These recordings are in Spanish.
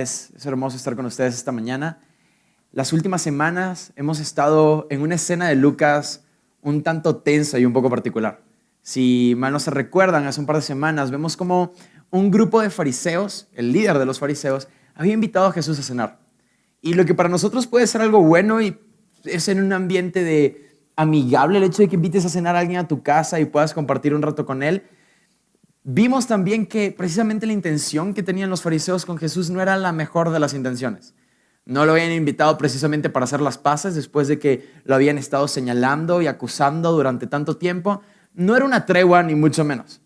Es hermoso estar con ustedes esta mañana. Las últimas semanas hemos estado en una escena de Lucas un tanto tensa y un poco particular. Si mal no se recuerdan, hace un par de semanas vemos como un grupo de fariseos, el líder de los fariseos, había invitado a Jesús a cenar. Y lo que para nosotros puede ser algo bueno y es en un ambiente amigable el hecho de que invites a cenar a alguien a tu casa y puedas compartir un rato con él. Vimos también que precisamente la intención que tenían los fariseos con Jesús no era la mejor de las intenciones. No lo habían invitado precisamente para hacer las paces después de que lo habían estado señalando y acusando durante tanto tiempo. No era una tregua ni mucho menos.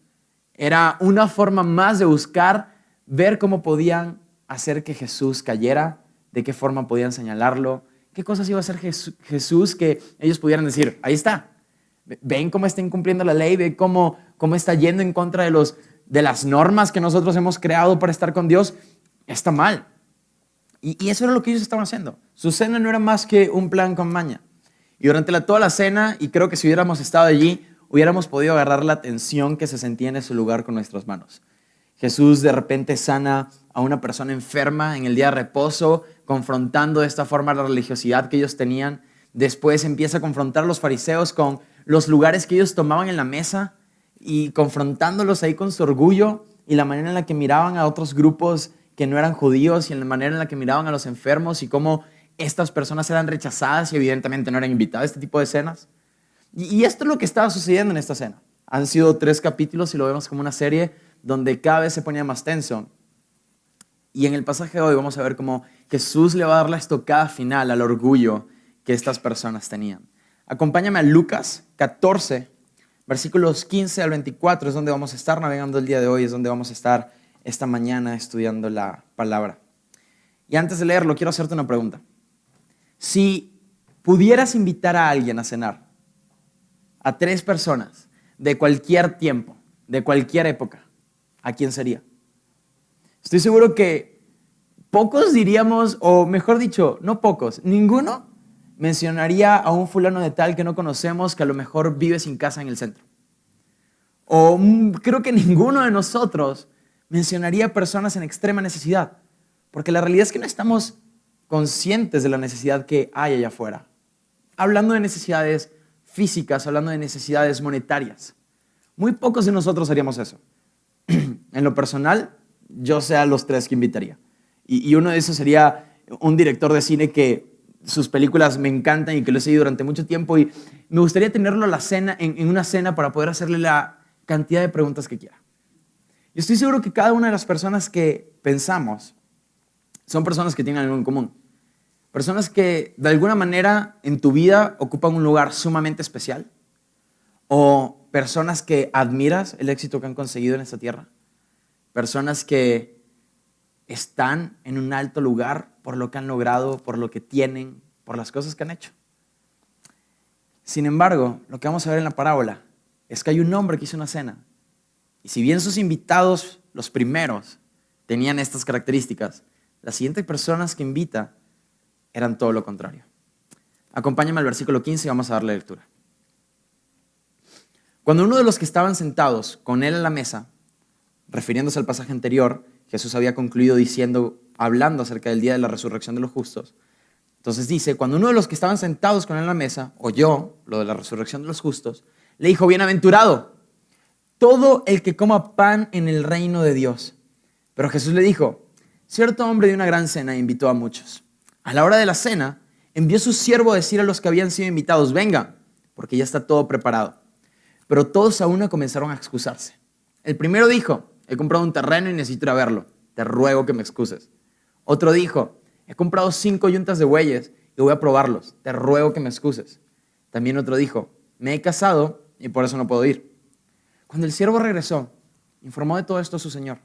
Era una forma más de buscar ver cómo podían hacer que Jesús cayera, de qué forma podían señalarlo, qué cosas iba a hacer Jesús que ellos pudieran decir, ahí está. Ven cómo está incumpliendo la ley, ven cómo está yendo en contra de las normas que nosotros hemos creado para estar con Dios. Está mal. Y eso era lo que ellos estaban haciendo. Su cena no era más que un plan con maña. Y durante toda la cena, y creo que si hubiéramos estado allí, hubiéramos podido agarrar la tensión que se sentía en ese lugar con nuestras manos. Jesús de repente sana a una persona enferma en el día de reposo, confrontando de esta forma la religiosidad que ellos tenían. Después empieza a confrontar a los fariseos con los lugares que ellos tomaban en la mesa y confrontándolos ahí con su orgullo y la manera en la que miraban a otros grupos que no eran judíos y en la manera en la que miraban a los enfermos y cómo estas personas eran rechazadas y evidentemente no eran invitadas a este tipo de cenas. Y esto es lo que estaba sucediendo en esta cena. Han sido 3 capítulos y lo vemos como una serie donde cada vez se ponía más tenso. Y en el pasaje de hoy vamos a ver cómo Jesús le va a dar la estocada final al orgullo que estas personas tenían. Acompáñame a Lucas 14, versículos 15 al 24, es donde vamos a estar navegando el día de hoy, es donde vamos a estar esta mañana estudiando la palabra. Y antes de leerlo, quiero hacerte una pregunta. Si pudieras invitar a alguien a cenar, a 3 personas, de cualquier tiempo, de cualquier época, ¿a quién sería? Estoy seguro que pocos diríamos, o mejor dicho, no pocos, ninguno mencionaría a un fulano de tal que no conocemos que a lo mejor vive sin casa en el centro. O creo que ninguno de nosotros mencionaría personas en extrema necesidad, porque la realidad es que no estamos conscientes de la necesidad que hay allá afuera. Hablando de necesidades físicas, hablando de necesidades monetarias. Muy pocos de nosotros haríamos eso. En lo personal, yo sé a los 3 que invitaría. Y uno de esos sería un director de cine que sus películas me encantan y que lo he seguido durante mucho tiempo y me gustaría tenerlo en una cena para poder hacerle la cantidad de preguntas que quiera. Y estoy seguro que cada una de las personas que pensamos son personas que tienen algo en común. Personas que de alguna manera en tu vida ocupan un lugar sumamente especial o personas que admiras el éxito que han conseguido en esta tierra. Personas que están en un alto lugar por lo que han logrado, por lo que tienen, por las cosas que han hecho. Sin embargo, lo que vamos a ver en la parábola es que hay un hombre que hizo una cena. Y si bien sus invitados, los primeros, tenían estas características, las siguientes personas que invita eran todo lo contrario. Acompáñame al versículo 15 y vamos a darle lectura. Cuando uno de los que estaban sentados con él en la mesa, refiriéndose al pasaje anterior, Jesús había concluido hablando acerca del día de la resurrección de los justos. Entonces dice, cuando uno de los que estaban sentados con él en la mesa oyó lo de la resurrección de los justos, le dijo, bienaventurado todo el que coma pan en el reino de Dios. Pero Jesús le dijo, cierto hombre de una gran cena invitó a muchos. A la hora de la cena, envió su siervo a decir a los que habían sido invitados, vengan, porque ya está todo preparado. Pero todos a una comenzaron a excusarse. El primero dijo, he comprado un terreno y necesito ir a verlo. Te ruego que me excuses. Otro dijo, he comprado 5 yuntas de bueyes y voy a probarlos. Te ruego que me excuses. También otro dijo, me he casado y por eso no puedo ir. Cuando el siervo regresó, informó de todo esto a su señor.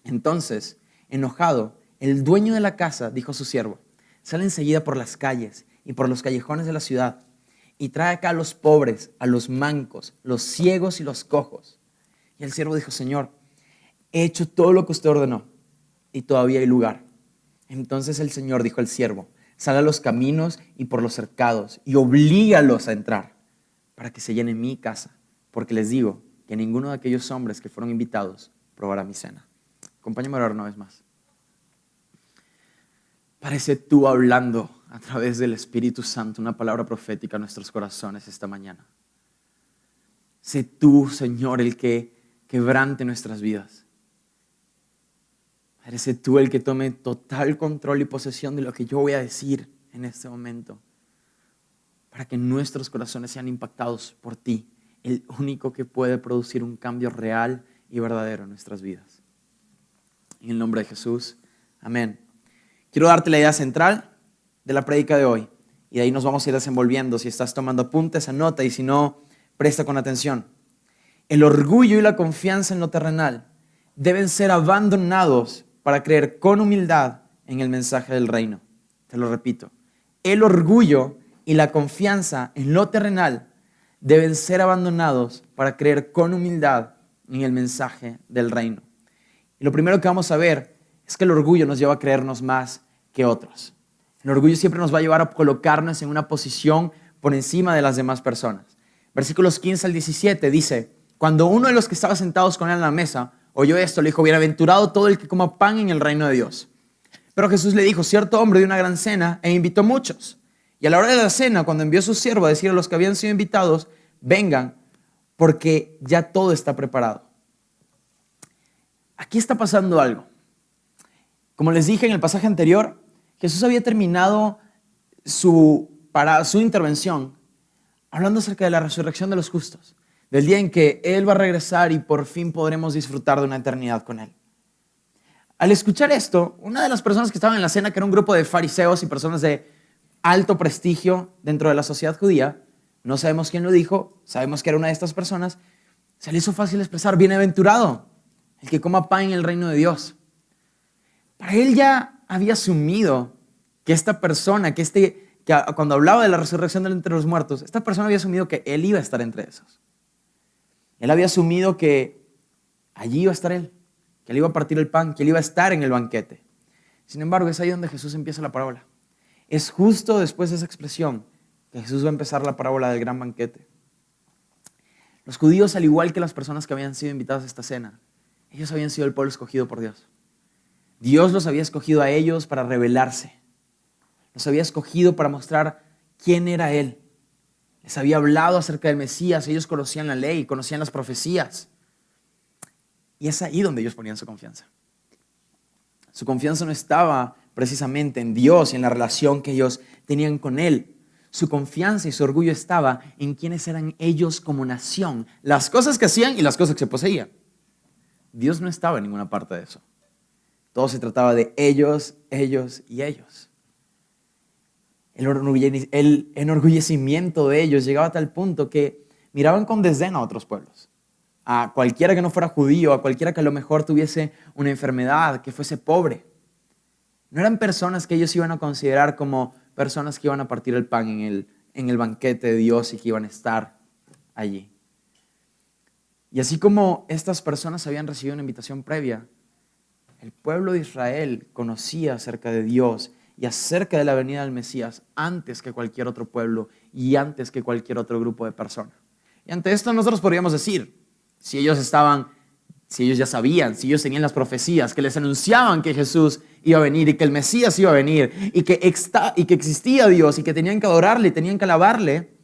Entonces, enojado, el dueño de la casa dijo a su siervo, sale enseguida por las calles y por los callejones de la ciudad y trae acá a los pobres, a los mancos, los ciegos y los cojos. Y el siervo dijo, Señor, he hecho todo lo que usted ordenó y todavía hay lugar. Entonces el Señor dijo al siervo, sal a los caminos y por los cercados y oblígalos a entrar para que se llene mi casa, porque les digo que ninguno de aquellos hombres que fueron invitados probará mi cena. Acompáñame a orar una vez más. Parece tú hablando a través del Espíritu Santo una palabra profética a nuestros corazones esta mañana. Sé tú, Señor, el que quebrante nuestras vidas. Padre, sé tú el que tome total control y posesión de lo que yo voy a decir en este momento, para que nuestros corazones sean impactados por ti, el único que puede producir un cambio real y verdadero en nuestras vidas. En el nombre de Jesús, amén. Quiero darte la idea central de la prédica de hoy y de ahí nos vamos a ir desenvolviendo. Si estás tomando apuntes, anota, y si no, presta con atención. El orgullo y la confianza en lo terrenal deben ser abandonados para creer con humildad en el mensaje del reino. Te lo repito. El orgullo y la confianza en lo terrenal deben ser abandonados para creer con humildad en el mensaje del reino. Y lo primero que vamos a ver es que el orgullo nos lleva a creernos más que otros. El orgullo siempre nos va a llevar a colocarnos en una posición por encima de las demás personas. Versículos 15 al 17 dice: cuando uno de los que estaba sentados con él en la mesa oyó esto, le dijo: bienaventurado todo el que coma pan en el reino de Dios. Pero Jesús le dijo: cierto hombre dio una gran cena e invitó muchos. Y a la hora de la cena, cuando envió a su siervo a decir a los que habían sido invitados: vengan, porque ya todo está preparado. Aquí está pasando algo. Como les dije en el pasaje anterior, Jesús había terminado su intervención hablando acerca de la resurrección de los justos, del día en que Él va a regresar y por fin podremos disfrutar de una eternidad con Él. Al escuchar esto, una de las personas que estaban en la cena, que era un grupo de fariseos y personas de alto prestigio dentro de la sociedad judía, no sabemos quién lo dijo, sabemos que era una de estas personas, se le hizo fácil expresar: bienaventurado el que coma pan en el reino de Dios. Para él ya había asumido que esta persona, que cuando hablaba de la resurrección de entre los muertos, esta persona había asumido que él iba a estar entre esos. Él había asumido que allí iba a estar él, que él iba a partir el pan, que él iba a estar en el banquete. Sin embargo, es ahí donde Jesús empieza la parábola. Es justo después de esa expresión que Jesús va a empezar la parábola del gran banquete. Los judíos, al igual que las personas que habían sido invitadas a esta cena, ellos habían sido el pueblo escogido por Dios. Dios los había escogido a ellos para revelarse. Los había escogido para mostrar quién era Él. Les había hablado acerca del Mesías. Ellos conocían la ley, conocían las profecías. Y es ahí donde ellos ponían su confianza. Su confianza no estaba precisamente en Dios y en la relación que ellos tenían con Él. Su confianza y su orgullo estaba en quiénes eran ellos como nación, las cosas que hacían y las cosas que poseían. Dios no estaba en ninguna parte de eso. Todo se trataba de ellos, ellos y ellos. El enorgullecimiento de ellos llegaba a tal punto que miraban con desdén a otros pueblos. A cualquiera que no fuera judío, a cualquiera que a lo mejor tuviese una enfermedad, que fuese pobre. No eran personas que ellos iban a considerar como personas que iban a partir el pan en el banquete de Dios y que iban a estar allí. Y así como estas personas habían recibido una invitación previa, el pueblo de Israel conocía acerca de Dios y acerca de la venida del Mesías antes que cualquier otro pueblo y antes que cualquier otro grupo de personas. Y ante esto nosotros podríamos decir, si ellos ya sabían, si ellos tenían las profecías que les anunciaban que Jesús iba a venir y que el Mesías iba a venir y que existía Dios y que tenían que adorarle, tenían que alabarle,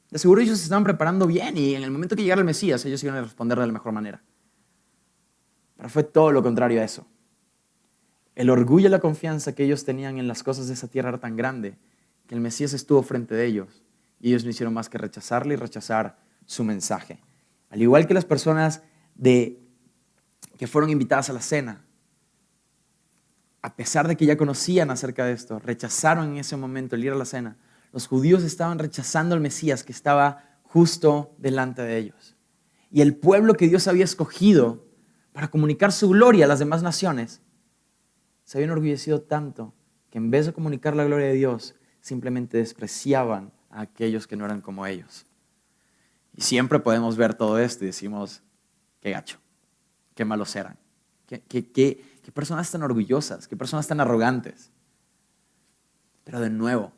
de seguro ellos se estaban preparando bien y en el momento que llegara el Mesías ellos iban a responder de la mejor manera. Pero fue todo lo contrario a eso. El orgullo y la confianza que ellos tenían en las cosas de esa tierra era tan grande que el Mesías estuvo frente de ellos y ellos no hicieron más que rechazarle y rechazar su mensaje. Al igual que las personas que fueron invitadas a la cena, a pesar de que ya conocían acerca de esto, rechazaron en ese momento el ir a la cena. Los judíos estaban rechazando al Mesías que estaba justo delante de ellos. Y el pueblo que Dios había escogido para comunicar su gloria a las demás naciones se habían enorgullecido tanto que en vez de comunicar la gloria de Dios, simplemente despreciaban a aquellos que no eran como ellos. Y siempre podemos ver todo esto y decimos: qué gacho, qué malos eran, qué personas tan orgullosas, qué personas tan arrogantes. Pero de nuevo,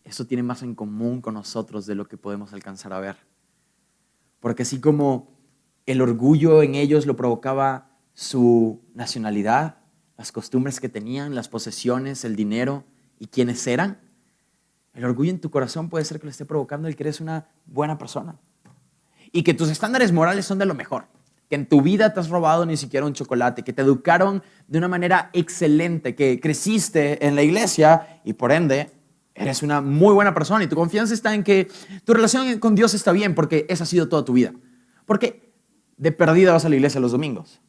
eso tiene más en común con nosotros de lo que podemos alcanzar a ver. Porque así como el orgullo en ellos lo provocaba su nacionalidad, las costumbres que tenían, las posesiones, el dinero y quiénes eran, el orgullo en tu corazón puede ser que lo esté provocando el que eres una buena persona y que tus estándares morales son de lo mejor, que en tu vida te has robado ni siquiera un chocolate, que te educaron de una manera excelente, que creciste en la iglesia y por ende eres una muy buena persona y tu confianza está en que tu relación con Dios está bien porque esa ha sido toda tu vida. Porque de perdida vas a la iglesia los domingos,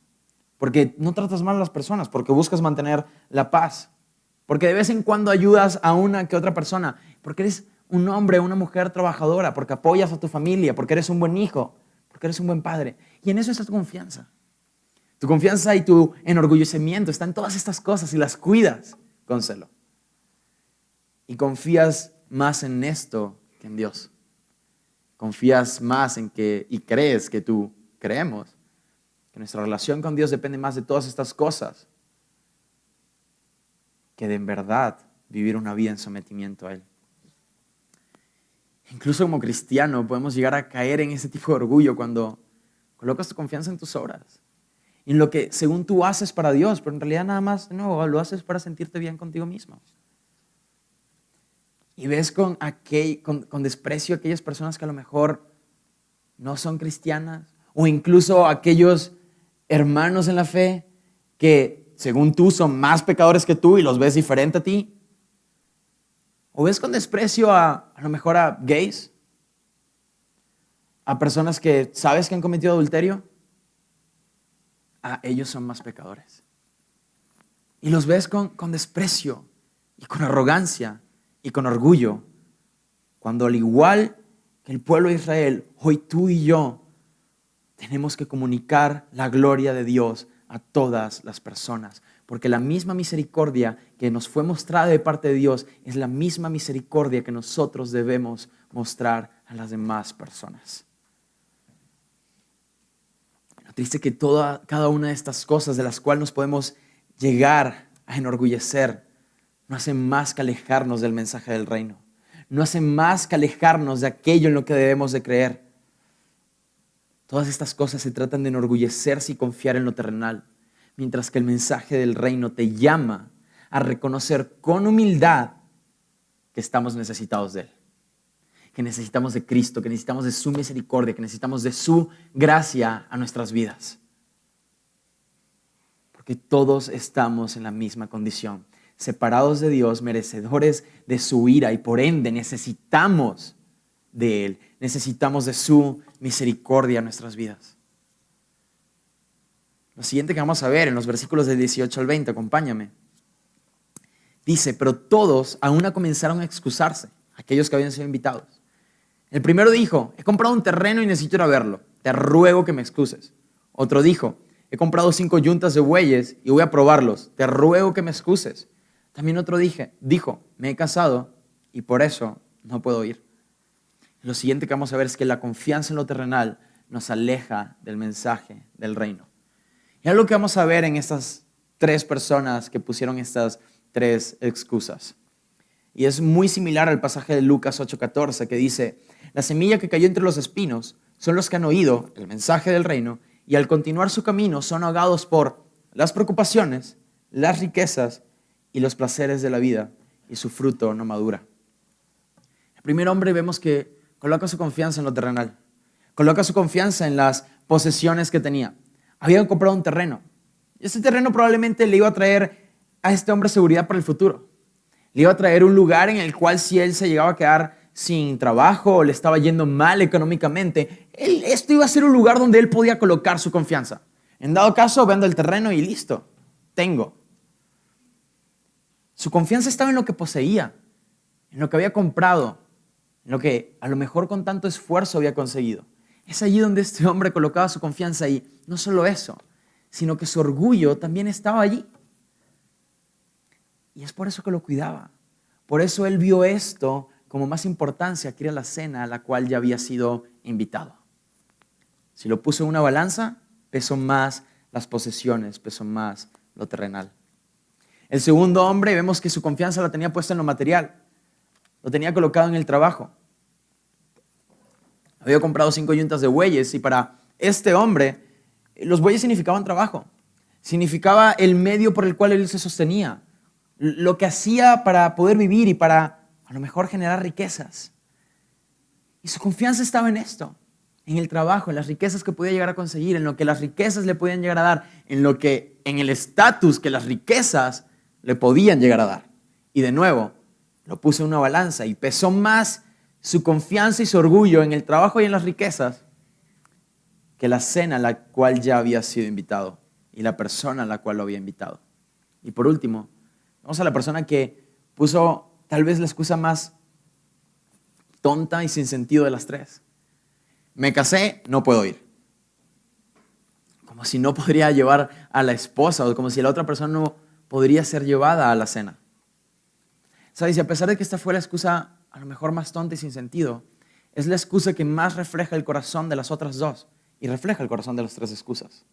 porque no tratas mal a las personas, porque buscas mantener la paz, porque de vez en cuando ayudas a una que otra persona, porque eres un hombre o una mujer trabajadora, porque apoyas a tu familia, porque eres un buen hijo, porque eres un buen padre. Y en eso está tu confianza. Tu confianza y tu enorgullecimiento están en todas estas cosas y las cuidas con celo. Y confías más en esto que en Dios. Confías más en que, y crees que creemos, que nuestra relación con Dios depende más de todas estas cosas que de en verdad vivir una vida en sometimiento a Él. Incluso como cristiano podemos llegar a caer en ese tipo de orgullo cuando colocas tu confianza en tus obras, en lo que según tú haces para Dios, pero en realidad nada más no, lo haces para sentirte bien contigo mismo. Y ves con desprecio a aquellas personas que a lo mejor no son cristianas, o incluso aquellos hermanos en la fe que según tú son más pecadores que tú y los ves diferente a ti. O ves con desprecio a lo mejor a gays, a personas que sabes que han cometido adulterio. Ellos son más pecadores. Y los ves con desprecio y con arrogancia y con orgullo, cuando al igual que el pueblo de Israel, hoy tú y yo tenemos que comunicar la gloria de Dios a todas las personas, porque la misma misericordia que nos fue mostrada de parte de Dios es la misma misericordia que nosotros debemos mostrar a las demás personas. Lo triste es que cada una de estas cosas de las cuales nos podemos llegar a enorgullecer no hacen más que alejarnos del mensaje del reino, no hacen más que alejarnos de aquello en lo que debemos de creer. Todas estas cosas se tratan de enorgullecerse y confiar en lo terrenal, mientras que el mensaje del reino te llama a reconocer con humildad que estamos necesitados de Él, que necesitamos de Cristo, que necesitamos de su misericordia, que necesitamos de su gracia a nuestras vidas. Porque todos estamos en la misma condición, separados de Dios, merecedores de su ira y por ende necesitamos de Él, necesitamos de su misericordia en nuestras vidas. Lo siguiente que vamos a ver en los versículos del 18 al 20, acompáñame. Dice, pero todos a una comenzaron a excusarse, aquellos que habían sido invitados. El primero dijo, he comprado un terreno y necesito ir a verlo, te ruego que me excuses. Otro dijo, he comprado 5 yuntas de bueyes y voy a probarlos, te ruego que me excuses. También otro dijo, me he casado y por eso no puedo ir. Lo siguiente que vamos a ver es que la confianza en lo terrenal nos aleja del mensaje del reino. Y algo que vamos a ver en estas 3 personas que pusieron estas 3 excusas. Y es muy similar al pasaje de Lucas 8:14 que dice, la semilla que cayó entre los espinos son los que han oído el mensaje del reino y al continuar su camino son ahogados por las preocupaciones, las riquezas y los placeres de la vida y su fruto no madura. El primer hombre vemos que coloca su confianza en lo terrenal, coloca su confianza en las posesiones que tenía. Habían comprado un terreno. Ese terreno probablemente le iba a traer a este hombre seguridad para el futuro. Le iba a traer un lugar en el cual si él se llegaba a quedar sin trabajo o le estaba yendo mal económicamente, esto iba a ser un lugar donde él podía colocar su confianza. En dado caso, vendo el terreno y listo, tengo. Su confianza estaba en lo que poseía, en lo que había comprado, en lo que a lo mejor con tanto esfuerzo había conseguido. Es allí donde este hombre colocaba su confianza y no solo eso, sino que su orgullo también estaba allí. Y es por eso que lo cuidaba. Por eso él vio esto como más importancia que ir a la cena a la cual ya había sido invitado. Si lo puso en una balanza, pesó más las posesiones, pesó más lo terrenal. El segundo hombre, vemos que su confianza la tenía puesta en lo material. Lo tenía colocado en el trabajo. Había comprado 5 yuntas de bueyes y para este hombre los bueyes significaban trabajo. Significaba el medio por el cual él se sostenía, lo que hacía para poder vivir y para a lo mejor generar riquezas. Y su confianza estaba en esto, en el trabajo, en las riquezas que podía llegar a conseguir, en lo que las riquezas le podían llegar a dar, en el estatus que las riquezas le podían llegar a dar. Y de nuevo, lo puso en una balanza y pesó más su confianza y su orgullo en el trabajo y en las riquezas que la cena a la cual ya había sido invitado y la persona a la cual lo había invitado. Y por último, vamos a la persona que puso tal vez la excusa más tonta y sin sentido de las tres. Me casé, no puedo ir. Como si no podría llevar a la esposa o como si la otra persona no podría ser llevada a la cena. ¿Sabes? Y a pesar de que esta fue la excusa a lo mejor más tonta y sin sentido, es la excusa que más refleja el corazón de las otras dos y refleja el corazón de las tres excusas.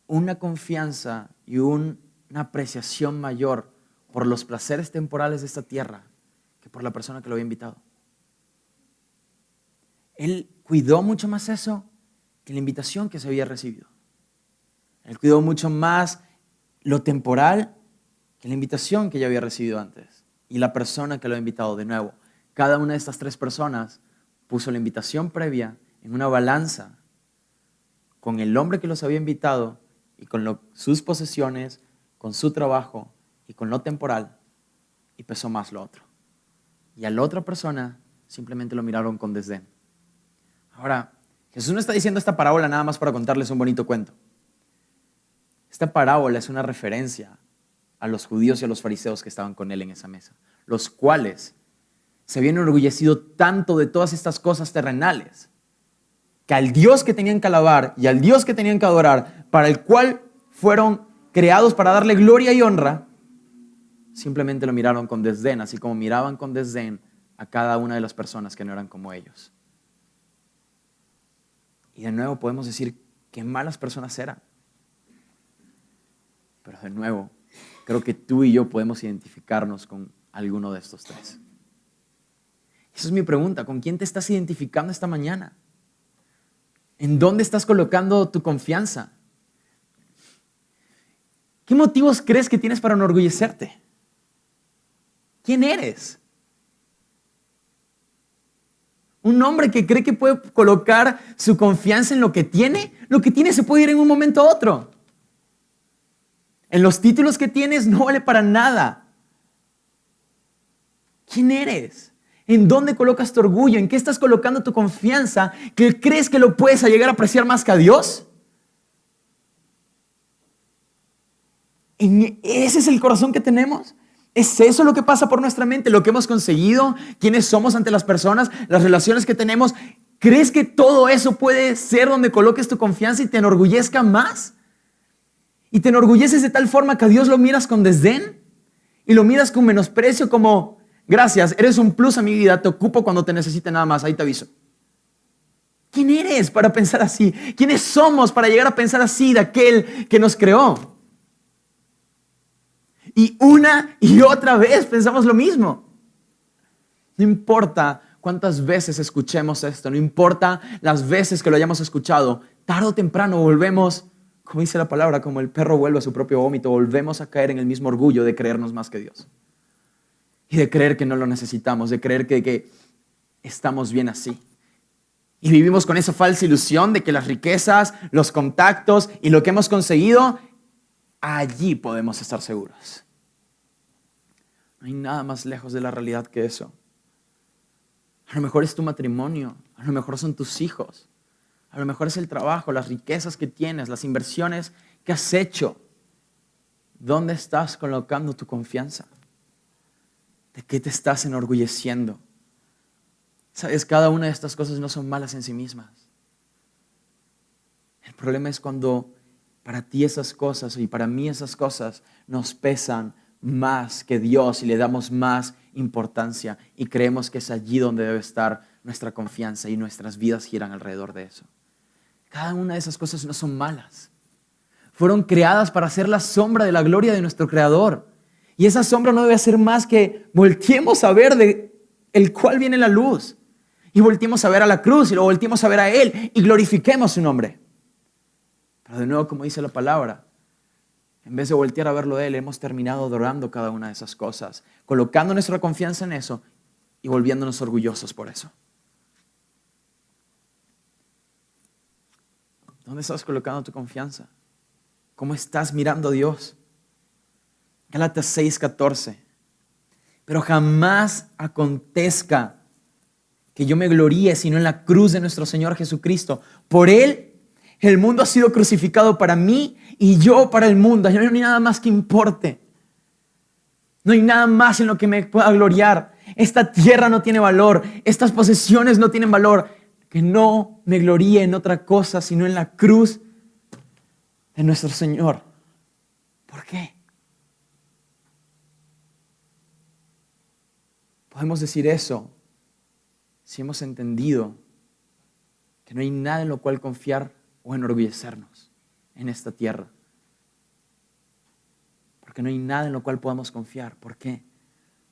Una confianza y una apreciación mayor por los placeres temporales de esta tierra que por la persona que lo había invitado. Él cuidó mucho más eso que la invitación que se había recibido. Él cuidó mucho más lo temporal que la invitación que ya había recibido antes. Y la persona que lo había invitado de nuevo. Cada una de estas tres personas puso la invitación previa en una balanza con el hombre que los había invitado y con sus posesiones, con su trabajo y con lo temporal, y pesó más lo otro. Y a la otra persona simplemente lo miraron con desdén. Ahora, Jesús no está diciendo esta parábola nada más para contarles un bonito cuento. Esta parábola es una referencia a los judíos y a los fariseos que estaban con él en esa mesa, los cuales se habían enorgullecido tanto de todas estas cosas terrenales, que al Dios que tenían que alabar y al Dios que tenían que adorar, para el cual fueron creados para darle gloria y honra, simplemente lo miraron con desdén, así como miraban con desdén a cada una de las personas que no eran como ellos. Y de nuevo podemos decir qué malas personas eran. Pero de nuevo, creo que tú y yo podemos identificarnos con alguno de estos tres. Esa es mi pregunta, ¿con quién te estás identificando esta mañana? ¿En dónde estás colocando tu confianza? ¿Qué motivos crees que tienes para enorgullecerte? ¿Quién eres? Un hombre que cree que puede colocar su confianza en lo que tiene se puede ir en un momento a otro. En los títulos que tienes no vale para nada. ¿Quién eres? ¿En dónde colocas tu orgullo? ¿En qué estás colocando tu confianza? ¿Que crees que lo puedes llegar a apreciar más que a Dios? ¿Ese es el corazón que tenemos? ¿Es eso lo que pasa por nuestra mente? ¿Lo que hemos conseguido? ¿Quiénes somos ante las personas? ¿Las relaciones que tenemos? ¿Crees que todo eso puede ser donde coloques tu confianza y te enorgullezca más? ¿Y te enorgulleces de tal forma que a Dios lo miras con desdén? ¿Y lo miras con menosprecio como, gracias, eres un plus a mi vida, te ocupo cuando te necesite nada más, ahí te aviso? ¿Quién eres para pensar así? ¿Quiénes somos para llegar a pensar así de aquel que nos creó? Y una y otra vez pensamos lo mismo. No importa cuántas veces escuchemos esto, no importa las veces que lo hayamos escuchado, tarde o temprano volvemos, como dice la palabra, como el perro vuelve a su propio vómito, volvemos a caer en el mismo orgullo de creernos más que Dios. Y de creer que no lo necesitamos, de creer que estamos bien así. Y vivimos con esa falsa ilusión de que las riquezas, los contactos y lo que hemos conseguido, allí podemos estar seguros. No hay nada más lejos de la realidad que eso. A lo mejor es tu matrimonio, a lo mejor son tus hijos, a lo mejor es el trabajo, las riquezas que tienes, las inversiones que has hecho. ¿Dónde estás colocando tu confianza? ¿De qué te estás enorgulleciendo? Sabes, cada una de estas cosas no son malas en sí mismas. El problema es cuando para ti esas cosas y para mí esas cosas nos pesan más que Dios y le damos más importancia y creemos que es allí donde debe estar nuestra confianza y nuestras vidas giran alrededor de eso. Cada una de esas cosas no son malas. Fueron creadas para ser la sombra de la gloria de nuestro Creador. Y esa sombra no debe ser más que volteemos a ver de el cual viene la luz. Y volteemos a ver a la cruz y lo volteemos a ver a Él y glorifiquemos su nombre. Pero de nuevo, como dice la palabra, en vez de voltear a verlo de Él, hemos terminado adorando cada una de esas cosas, colocando nuestra confianza en eso y volviéndonos orgullosos por eso. ¿Dónde estás colocando tu confianza? ¿Cómo estás mirando a Dios? Gálatas 6:14. Pero jamás acontezca que yo me gloríe sino en la cruz de nuestro Señor Jesucristo. Por Él, el mundo ha sido crucificado para mí y yo para el mundo. No hay nada más que importe. No hay nada más en lo que me pueda gloriar. Esta tierra no tiene valor. Estas posesiones no tienen valor. Que no me gloríe en otra cosa sino en la cruz de nuestro Señor. ¿Por qué? Podemos decir eso si hemos entendido que no hay nada en lo cual confiar o enorgullecernos en esta tierra. Porque no hay nada en lo cual podamos confiar. ¿Por qué?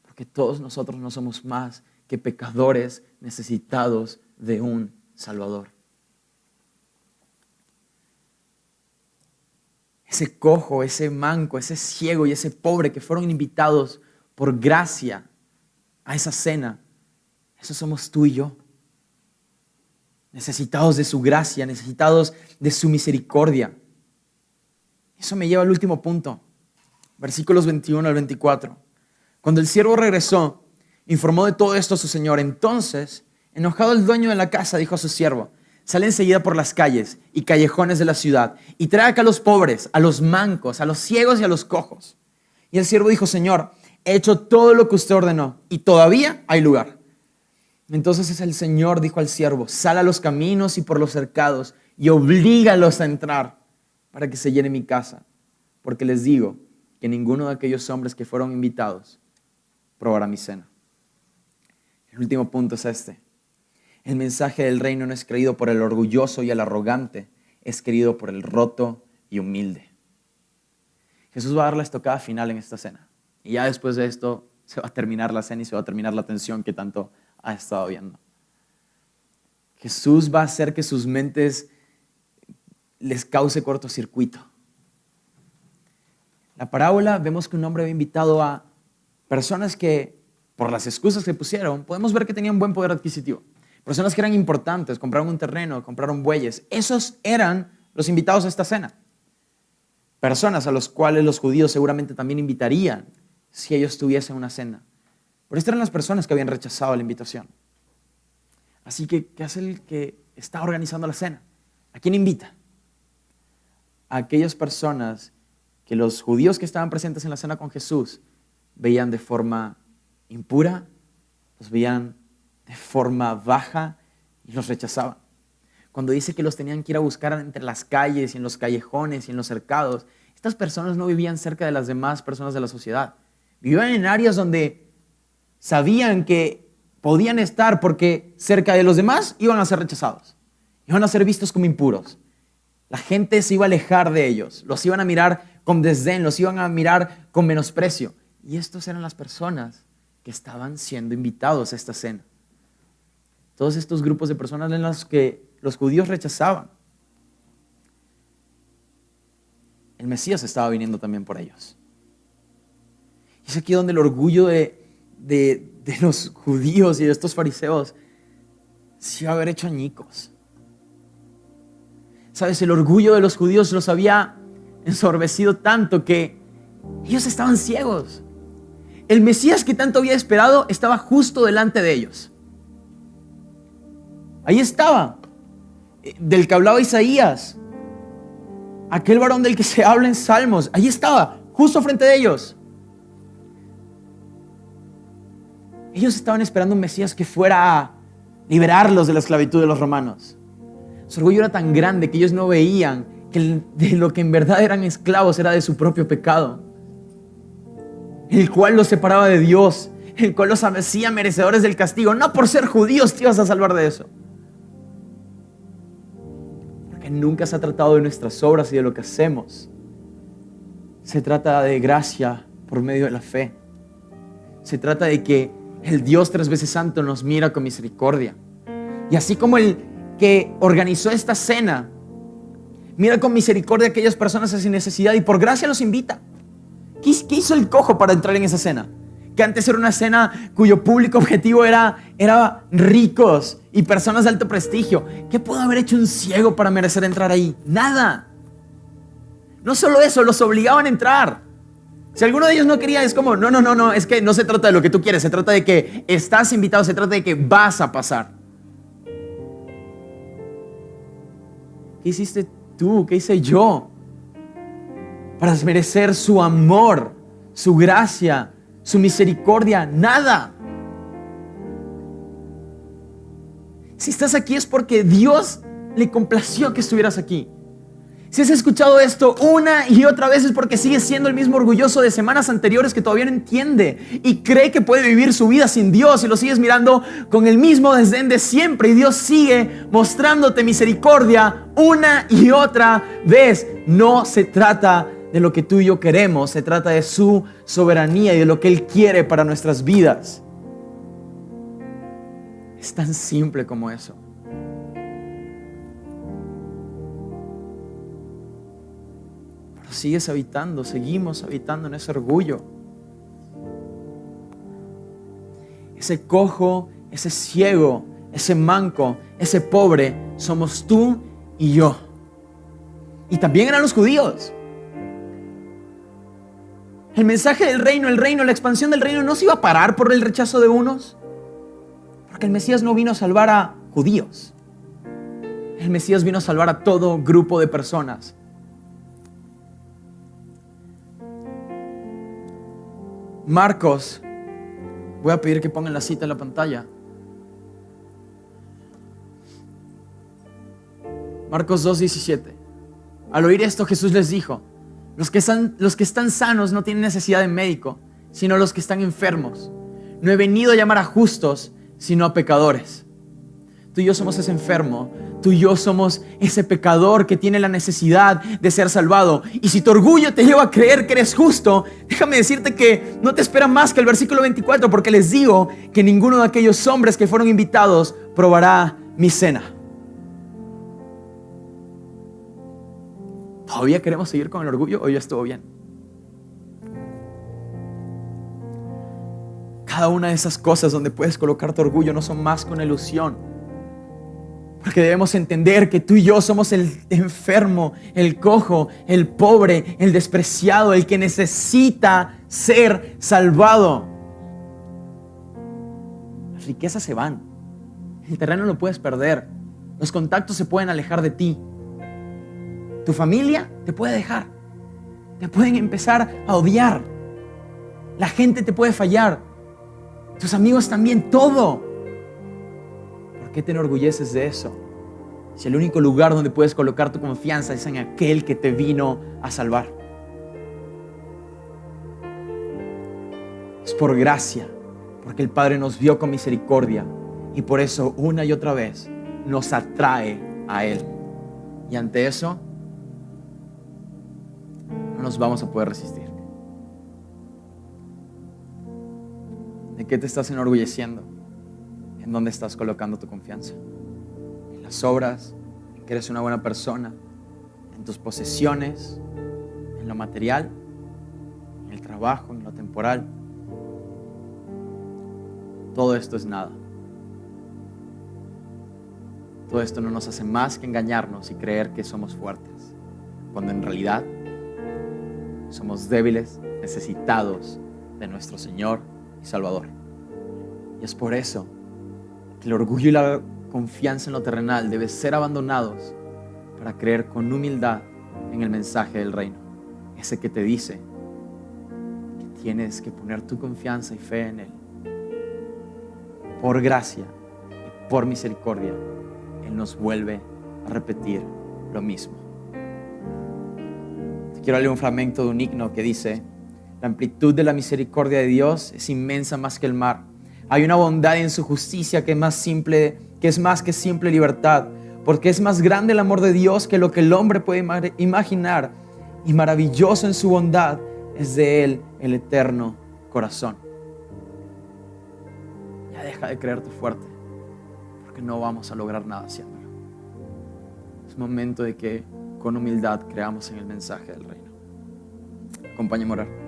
Porque todos nosotros no somos más que pecadores necesitados de un Salvador. Ese cojo, ese manco, ese ciego y ese pobre que fueron invitados por gracia a esa cena, eso somos tú y yo. Necesitados de su gracia, necesitados de su misericordia. Eso me lleva al último punto, versículos 21 al 24. Cuando el siervo regresó, informó de todo esto a su señor. Entonces, enojado el dueño de la casa dijo a su siervo: sale enseguida por las calles y callejones de la ciudad y trae acá a los pobres, a los mancos, a los ciegos y a los cojos. Y el siervo dijo: Señor, he hecho todo lo que usted ordenó y todavía hay lugar. Entonces el Señor dijo al siervo: sal a los caminos y por los cercados y oblígalos a entrar para que se llene mi casa. Porque les digo que ninguno de aquellos hombres que fueron invitados probará mi cena. El último punto es este. El mensaje del reino no es creído por el orgulloso y el arrogante, es creído por el roto y humilde. Jesús va a dar la estocada final en esta cena. Y ya después de esto se va a terminar la cena y se va a terminar la tensión que tanto ha estado viendo. Jesús va a hacer que sus mentes les cause cortocircuito. La parábola vemos que un hombre había invitado a personas que, por las excusas que pusieron, podemos ver que tenían buen poder adquisitivo. Personas que eran importantes, compraron un terreno, compraron bueyes. Esos eran los invitados a esta cena. Personas a los cuales los judíos seguramente también invitarían si ellos tuviesen una cena. Pero estas eran las personas que habían rechazado la invitación. Así que, ¿qué hace el que está organizando la cena? ¿A quién invita? A aquellas personas que los judíos que estaban presentes en la cena con Jesús veían de forma impura, los veían de forma baja y los rechazaban. Cuando dice que los tenían que ir a buscar entre las calles y en los callejones y en los cercados, estas personas no vivían cerca de las demás personas de la sociedad. Vivían en áreas donde sabían que podían estar porque cerca de los demás iban a ser rechazados, iban a ser vistos como impuros. La gente se iba a alejar de ellos, los iban a mirar con desdén, los iban a mirar con menosprecio. Y estos eran las personas que estaban siendo invitados a esta cena. Todos estos grupos de personas en los que los judíos rechazaban. El Mesías estaba viniendo también por ellos. Y es aquí donde el orgullo de los judíos y de estos fariseos se iba a haber hecho añicos. ¿Sabes? El orgullo de los judíos los había ensorbecido tanto que ellos estaban ciegos. El Mesías que tanto había esperado estaba justo delante de ellos. Ahí estaba, del que hablaba Isaías, aquel varón del que se habla en Salmos. Ahí estaba, justo frente de ellos. Ellos estaban esperando un Mesías que fuera a liberarlos de la esclavitud de los romanos. Su orgullo era tan grande que ellos no veían que de lo que en verdad eran esclavos era de su propio pecado, el cual los separaba de Dios, el cual los hacía merecedores del castigo. No por ser judíos te ibas a salvar de eso. Porque nunca se ha tratado de nuestras obras y de lo que hacemos. Se trata de gracia por medio de la fe. Se trata de que el Dios 3 veces santo nos mira con misericordia. Y así como el que organizó esta cena Mira con misericordia a aquellas personas sin necesidad y por gracia los invita. ¿Qué hizo el cojo para entrar en esa cena? Que antes era una cena cuyo público objetivo era ricos y personas de alto prestigio. ¿Qué pudo haber hecho un ciego para merecer entrar ahí? Nada. No solo eso, los obligaban a entrar. Si alguno de ellos no quería, es como, no, es que no se trata de lo que tú quieres, se trata de que estás invitado, se trata de que vas a pasar. ¿Qué hiciste tú? ¿Qué hice yo para merecer su amor, su gracia, su misericordia? Nada. Si estás aquí es porque Dios le complació que estuvieras aquí. Si has escuchado esto una y otra vez es porque sigues siendo el mismo orgulloso de semanas anteriores que todavía no entiende y cree que puede vivir su vida sin Dios y lo sigues mirando con el mismo desdén de siempre y Dios sigue mostrándote misericordia una y otra vez. No se trata de lo que tú y yo queremos, se trata de su soberanía y de lo que Él quiere para nuestras vidas. Es tan simple como eso. Seguimos habitando en ese orgullo. Ese cojo, ese ciego, ese manco, ese pobre, somos tú y yo. Y también eran los judíos. El mensaje del reino, la expansión del reino no se iba a parar por el rechazo de unos. Porque el Mesías no vino a salvar a judíos. El Mesías vino a salvar a todo grupo de personas. Marcos, voy a pedir que pongan la cita en la pantalla. Marcos 2:17. Al oír esto, Jesús les dijo: los que están sanos no tienen necesidad de médico, sino los que están enfermos. No he venido a llamar a justos, sino a pecadores. Tú y yo somos ese enfermo. Tú y yo somos ese pecador que tiene la necesidad de ser salvado. Y si tu orgullo te lleva a creer que eres justo, déjame decirte que no te espera más que el versículo 24, porque les digo que ninguno de aquellos hombres que fueron invitados probará mi cena. ¿Todavía queremos seguir con el orgullo o ya estuvo bien? Cada una de esas cosas donde puedes colocar tu orgullo no son más que una ilusión. Porque debemos entender que tú y yo somos el enfermo, el cojo, el pobre, el despreciado, el que necesita ser salvado. Las riquezas se van. El terreno lo puedes perder. Los contactos se pueden alejar de ti. Tu familia te puede dejar. Te pueden empezar a odiar. La gente te puede fallar. Tus amigos también, todo. ¿Por qué te enorgulleces de eso? Si el único lugar donde puedes colocar tu confianza es en aquel que te vino a salvar. Es por gracia, porque el Padre nos vio con misericordia y por eso una y otra vez nos atrae a Él. Y ante eso no nos vamos a poder resistir. ¿De qué te estás enorgulleciendo? ¿En dónde estás colocando tu confianza? ¿En las obras? ¿En que eres una buena persona? ¿En tus posesiones? ¿En lo material? ¿En el trabajo? ¿En lo temporal? Todo esto es nada. Todo esto no nos hace más que engañarnos y creer que somos fuertes, cuando en realidad somos débiles, necesitados de nuestro Señor y Salvador. Y es por eso que el orgullo y la confianza en lo terrenal deben ser abandonados para creer con humildad en el mensaje del reino. Ese que te dice que tienes que poner tu confianza y fe en Él. Por gracia y por misericordia, Él nos vuelve a repetir lo mismo. Te quiero leer un fragmento de un himno que dice: la amplitud de la misericordia de Dios es inmensa más que el mar. Hay una bondad en su justicia que es más que simple libertad, porque es más grande el amor de Dios que lo que el hombre puede imaginar, y maravilloso en su bondad es de Él el eterno corazón. Ya deja de creerte fuerte, porque no vamos a lograr nada haciéndolo. Es momento de que con humildad creamos en el mensaje del reino. Acompáñame a orar.